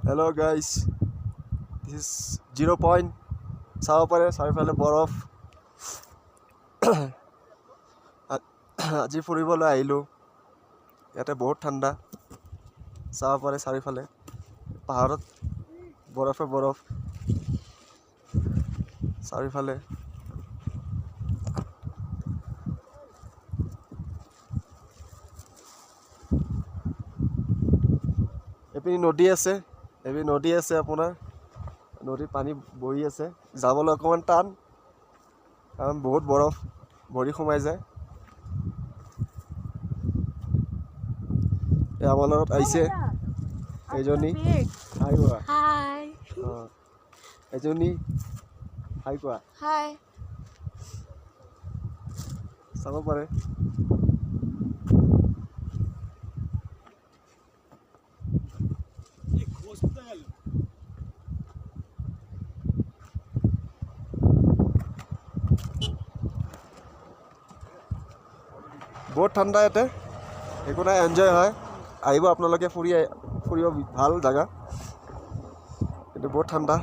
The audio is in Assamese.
Hello guys, this is 0 point. চাব পাৰে চাৰিওফালে বৰফ। আজি ফুৰিবলৈ আহিলোঁ, ইয়াতে বহুত ঠাণ্ডা। চাব পাৰে চাৰিওফালে পাহাৰত বৰফে বৰফ চাৰিওফালে। এপিনে নদী আছে, আপোনাৰ নদীত পানী বহি আছে। যাবলৈ অকণমান টান, কাৰণ বহুত বৰফ ভৰি সোমাই যায়। আমাৰ লগত আহিছে এজনী, হাই কোৱা। এজনী হাই কোৱা। চাব পাৰে বহুত ঠাণ্ডা ইয়াতে, একো নাই, এনজয় হয়। আহিব আপোনালোকে ফুৰিব, ভাল জেগা, কিন্তু বহুত ঠাণ্ডা।